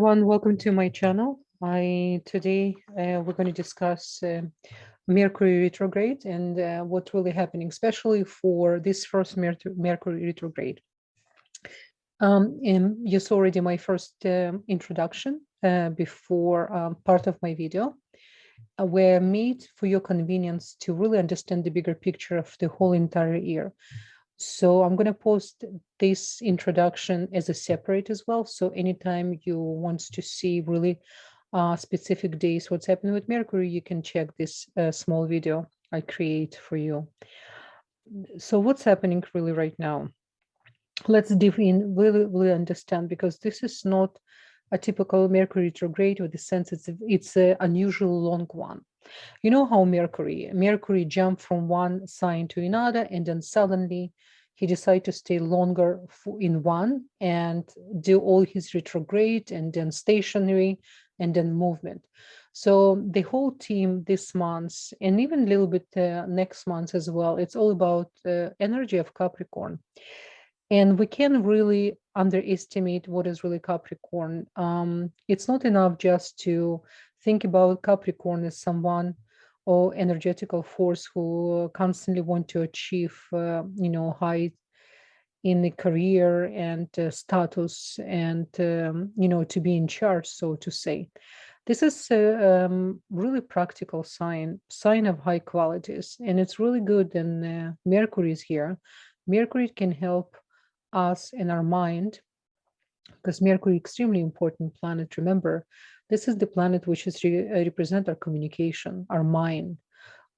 everyone, welcome to my channel. Today we're going to discuss Mercury retrograde and what's really happening, especially for this first Mercury retrograde. And you saw already my first introduction before part of my video, were made for your convenience to really understand the bigger picture of the whole entire year. So I'm going to post this introduction as a separate as well. So anytime you want to see really specific days, what's happening with Mercury, you can check this small video I create for you. So what's happening really right now? Let's dive in, really understand, because this is not a typical Mercury retrograde with the sense it's an unusual long one. You know how Mercury jumped from one sign to another, and then suddenly he decided to stay longer in one and do all his retrograde and then stationary and then movement. So the whole team this month and even a little bit next month as well, it's all about energy of Capricorn. And we can really underestimate what is really Capricorn. It's not enough just to think about Capricorn as someone or energetical force who constantly want to achieve, height in the career and status and, to be in charge, so to say. This is a really practical sign of high qualities. And it's really good. And Mercury is here. Mercury can help us in our mind, because Mercury is extremely important planet. Remember, this is the planet which is represent our communication, our mind.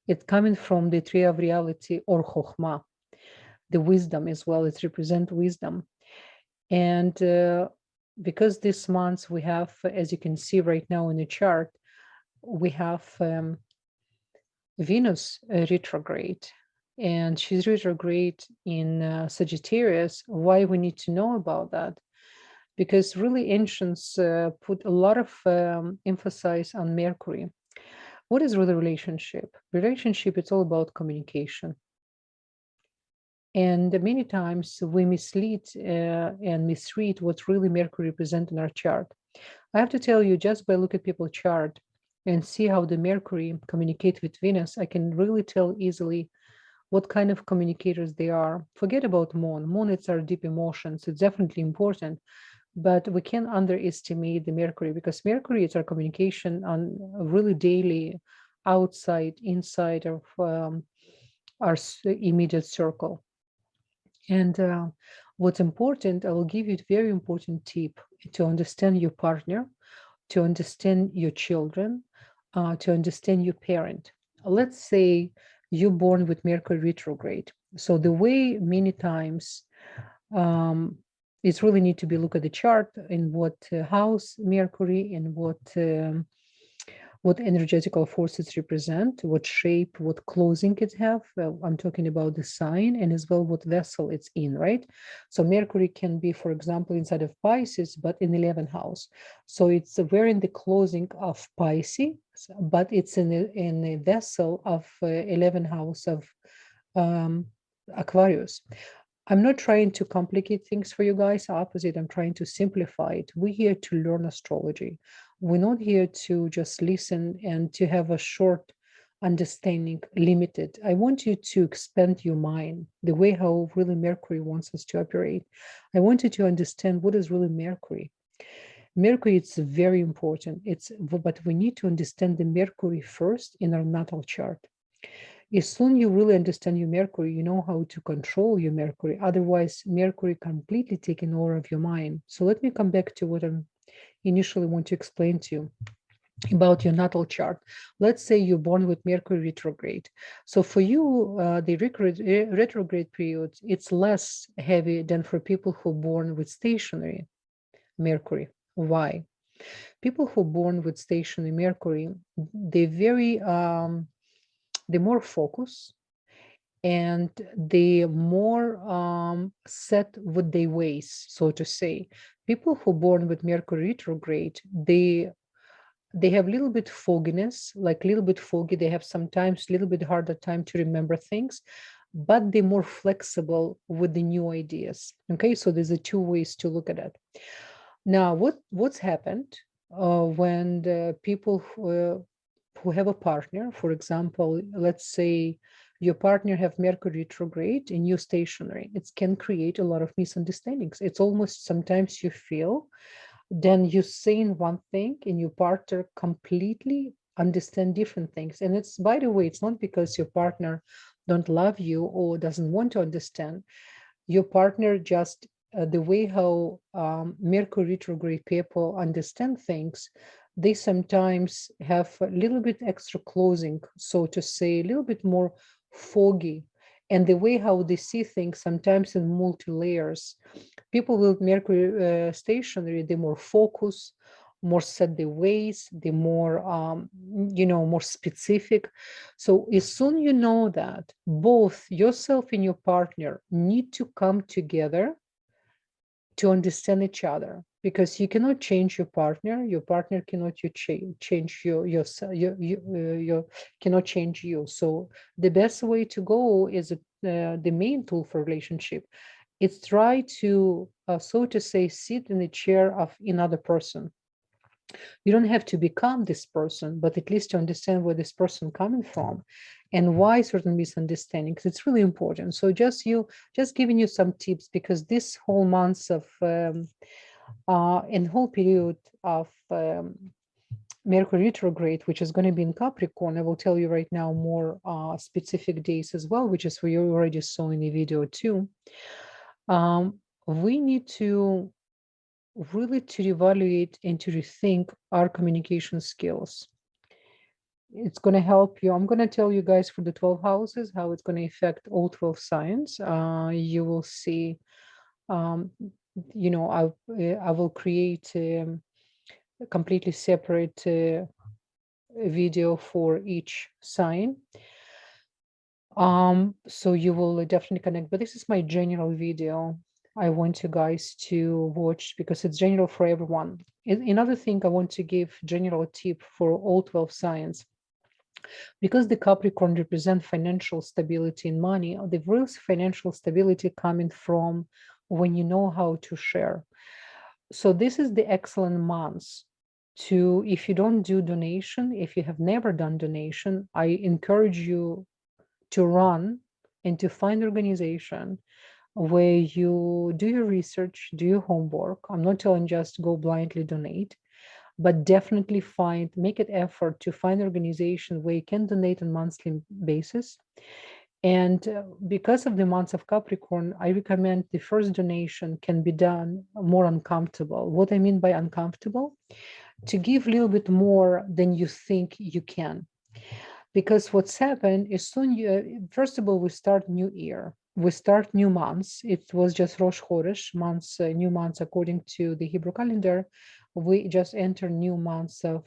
It's coming from the tree of reality, or Chokhmah, the wisdom as well. It represents wisdom. And because this month we have, as you can see right now in the chart, we have Venus retrograde. And she's retrograde in Sagittarius. Why we need to know about that? Because really ancients put a lot of emphasis on Mercury. What is really relationship? Relationship, it's all about communication. And many times we mislead and misread what really Mercury represents in our chart. I have to tell you, just by looking at people's chart and see how the Mercury communicate with Venus, I can really tell easily what kind of communicators they are. Forget about Moon. Moon, it's our deep emotions. It's definitely important, but we can't underestimate the Mercury, because Mercury is our communication on a really daily, outside, inside of our immediate circle. And what's important, I will give you a very important tip to understand your partner, to understand your children, to understand your parent. Let's say you're born with Mercury retrograde. So the way many times it's really need to be look at the chart in what house Mercury and what energetical forces represent, what shape, what closing it have. I'm talking about the sign, and as well what vessel it's in, right? So Mercury can be, for example, inside of Pisces, but in 11th house. So it's wearing the closing of Pisces, but it's in a vessel of 11th house of Aquarius. I'm not trying to complicate things for you guys. Opposite, I'm trying to simplify it. We're here to learn astrology. We're not here to just listen and to have a short understanding, limited. I want you to expand your mind, the way how really Mercury wants us to operate. I want you to understand what is really Mercury. Mercury, it's very important. But we need to understand the Mercury first in our natal chart. As soon you really understand your Mercury, you know how to control your Mercury. Otherwise, Mercury completely taking over of your mind. So let me come back to what I initially want to explain to you about your natal chart. Let's say you're born with Mercury retrograde. So for you, the retrograde period, it's less heavy than for people who are born with stationary Mercury. Why? People who are born with stationary Mercury, they're more focused, and they more set with their ways, so to say. People who are born with Mercury retrograde, they have a little bit fogginess, like a little bit foggy. They have sometimes a little bit harder time to remember things, but they're more flexible with the new ideas. Okay, so there's two ways to look at it. Now, what's happened when the people who have a partner, for example, let's say your partner have Mercury retrograde in your stationary, it can create a lot of misunderstandings. It's almost sometimes you feel then you're saying one thing and your partner completely understand different things. And it's, by the way, it's not because your partner don't love you or doesn't want to understand. Your partner just the way how Mercury retrograde people understand things, they sometimes have a little bit extra closing, so to say, a little bit more foggy. And the way how they see things sometimes in multi layers. People with Mercury stationary, they more focus, more set their ways, they more, more specific. So as soon you know that both yourself and your partner need to come together to understand each other, because you cannot change your partner cannot you change your cannot change you. So the best way to go is the main tool for relationship. It's try to so to say sit in the chair of another person. You don't have to become this person, but at least to understand where this person coming from and why certain misunderstandings. It's really important. So just giving you some tips, because this whole month of and whole period of Mercury retrograde, which is going to be in Capricorn, I will tell you right now more specific days as well, which is what you already saw in the video too. We need to really to evaluate and to rethink our communication skills. It's going to help you. I'm going to tell you guys for the 12 houses how it's going to affect all 12 signs. You will see, I will create a completely separate video for each sign. So you will definitely connect, but this is my general video. I want you guys to watch because it's general for everyone. Another thing I want to give general tip for all 12 signs, because the Capricorn represent financial stability and money, the real financial stability coming from when you know how to share. So this is the excellent month to, if you don't do donation, if you have never done donation, I encourage you to run and to find organization where you do your research, do your homework. I'm not telling just go blindly donate, but definitely make an effort to find an organization where you can donate on monthly basis. And because of the months of Capricorn, I recommend the first donation can be done more uncomfortable. What I mean by uncomfortable, to give a little bit more than you think you can. Because what's happened is soon first of all, we start new year. We start new months. It was just Rosh Chodesh months, new months according to the Hebrew calendar. We just enter new months of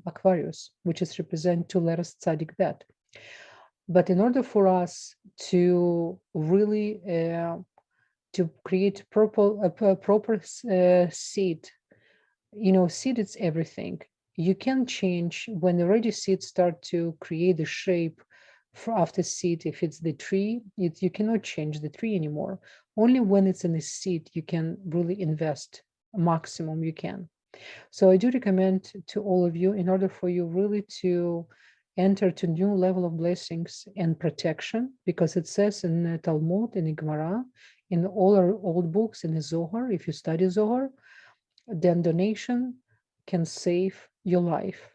Aquarius, which is represent 2 letters Tzadik Bet. But in order for us to really to create proper seed, seed is everything. You can change when the ready seeds start to create the shape after seed. If it's the tree, you cannot change the tree anymore. Only when it's in a seed, you can really invest maximum you can. So I do recommend to all of you, in order for you really to enter to new level of blessings and protection, because it says in the Talmud, in the Gemara, in all our old books, in the Zohar, if you study Zohar, then donation can save your life.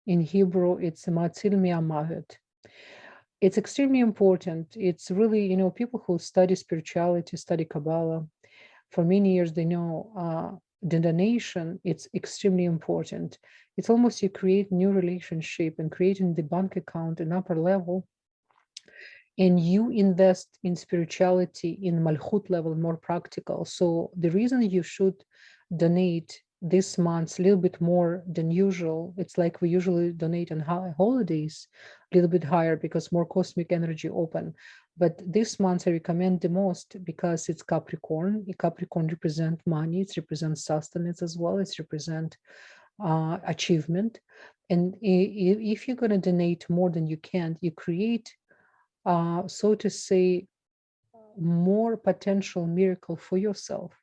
In Hebrew, it's matzil mi'amavet. It's extremely important. It's really, people who study spirituality, study Kabbalah, for many years, they know the donation, it's extremely important. It's almost you create new relationship and creating the bank account an upper level, and you invest in spirituality in Malchut level, more practical. So the reason you should donate this month a little bit more than usual, it's like we usually donate on holidays a little bit higher because more cosmic energy open. But this month I recommend the most because it's Capricorn. Capricorn represent money, it represents sustenance as well, it represent achievement. And if you're going to donate more than you can, you create so to say more potential miracle for yourself.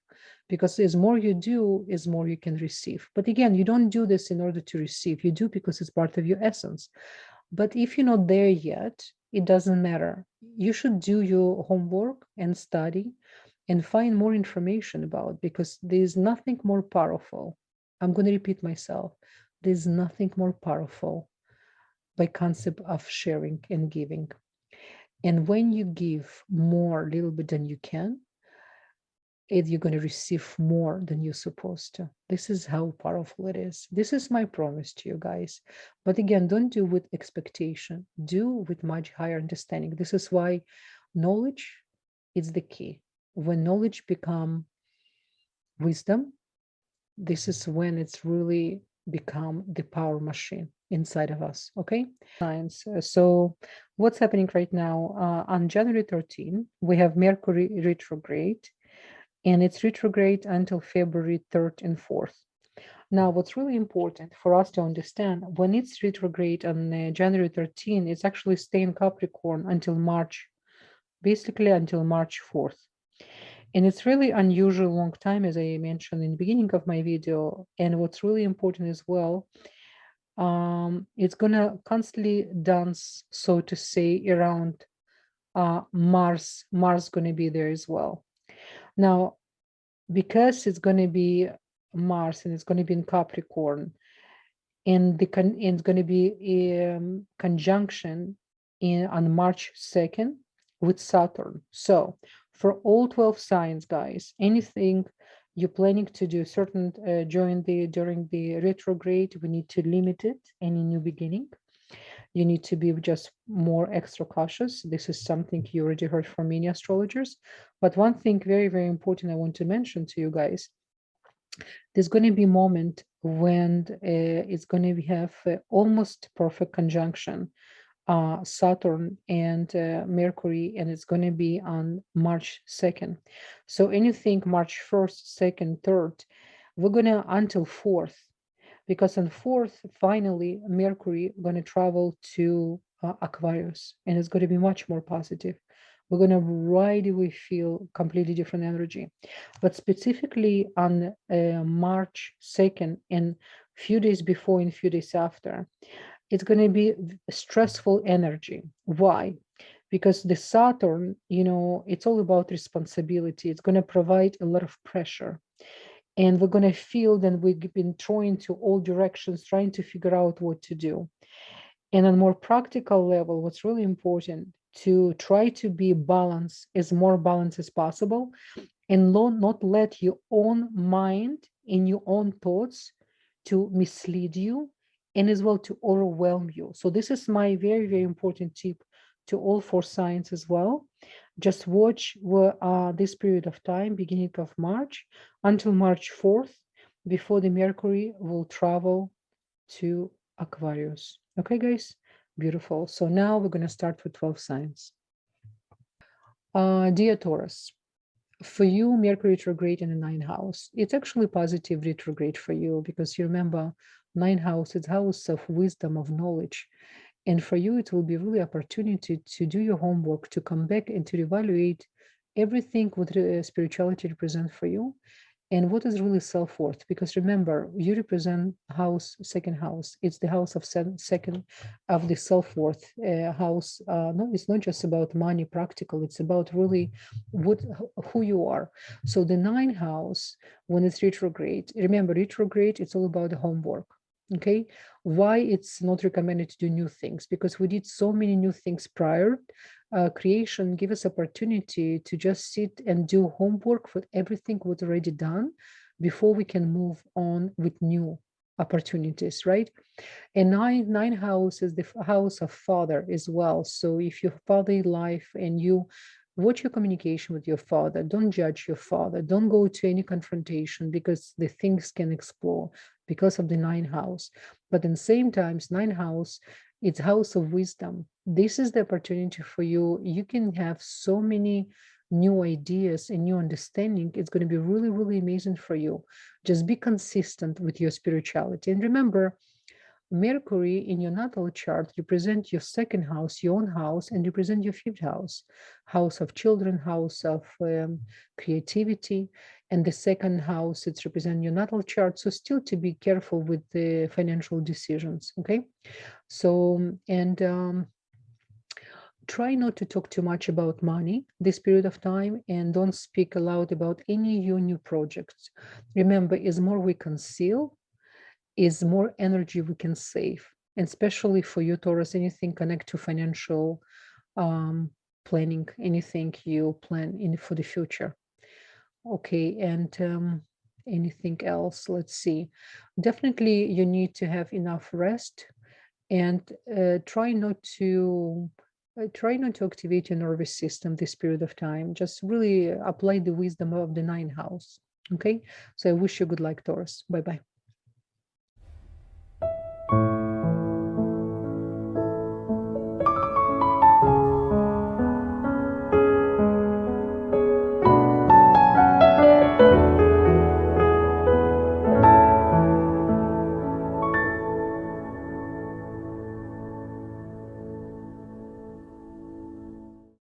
because as more you do, as more you can receive. But again, you don't do this in order to receive. You do because it's part of your essence. But if you're not there yet, it doesn't matter. You should do your homework and study and find more information about, because there's nothing more powerful. I'm going to repeat myself. There's nothing more powerful by concept of sharing and giving. And when you give more, a little bit than you can, you're going to receive more than you're supposed to. This is how powerful it is. This is my promise to you guys. But again, don't do with expectation. Do with much higher understanding. This is why knowledge is the key. When knowledge become wisdom, this is when it's really become the power machine inside of us. Okay, science. So what's happening right now? On January 13, we have Mercury retrograde, and it's retrograde until February 3rd and 4th. Now, what's really important for us to understand, when it's retrograde on January 13, it's actually staying Capricorn until March, basically until March 4th. And it's really unusual long time, as I mentioned in the beginning of my video. And what's really important as well, it's gonna constantly dance, so to say, around Mars. Mars gonna be there as well. Now, because it's gonna be Mars and it's gonna be in Capricorn, and it's gonna be conjunction on March 2nd with Saturn. So for all 12 signs, guys, anything you're planning to do certain during the retrograde, we need to limit it. Any new beginning, you need to be just more extra cautious. This is something you already heard from many astrologers. But one thing very, very important I want to mention to you guys, there's going to be a moment when it's going to have almost perfect conjunction, Saturn and Mercury, and it's going to be on March 2nd. So anything March 1st, 2nd, 3rd, we're going to until 4th, because on 4th, finally, Mercury going to travel to Aquarius, and it's going to be much more positive. We're going to right away feel completely different energy. But specifically on March 2nd and few days before and few days after, it's going to be stressful energy. Why? Because the Saturn, it's all about responsibility. It's going to provide a lot of pressure. And we're going to feel that we've been thrown to all directions, trying to figure out what to do. And on a more practical level, what's really important, to try to be balanced, as more balanced as possible, and not let your own mind and your own thoughts to mislead you, and as well to overwhelm you. So this is my very, very important tip to all 4 signs as well. Just watch this period of time, beginning of March until March 4th, before the Mercury will travel to Aquarius. Okay, guys, beautiful. So now we're going to start with 12 signs. Dear Taurus, for you, Mercury retrograde in the 9th house, it's actually positive retrograde for you, because you remember 9th house is house of wisdom, of knowledge. And for you, it will be really opportunity to do your homework, to come back and to evaluate everything what spirituality represents for you, and what is really self-worth. Because remember, you represent house, 2nd house. It's the house of second of the self-worth house. No, it's not just about money, practical. It's about really who you are. So the 9th house, when it's retrograde, remember, retrograde, it's all about the homework. Okay, why it's not recommended to do new things? Because we did so many new things prior. Creation give us opportunity to just sit and do homework for everything was already done before we can move on with new opportunities, right? And 9th house is the house of father as well. So if your father life and you watch your communication with your father, don't judge your father, don't go to any confrontation, because the things can explode because of the 9th house. But in the same time, 9th house, it's house of wisdom. This is the opportunity for you. You can have so many new ideas and new understanding. It's going to be really, really amazing for you. Just be consistent with your spirituality. And remember, Mercury in your natal chart represent your second house, your own house, and represent your fifth house, house of children, house of creativity. And the second house, it's represent your natal chart. So still to be careful with the financial decisions, okay? So, and try not to talk too much about money this period of time, and don't speak aloud about any new projects. Remember, is more we conceal, is more energy we can save. And especially for you, Taurus, anything connect to financial planning, anything you plan in for the future. Okay, and anything else? Let's see. Definitely, you need to have enough rest, and try not to activate your nervous system this period of time. Just really apply the wisdom of the ninth house. Okay, so I wish you good luck, Taurus. Bye bye.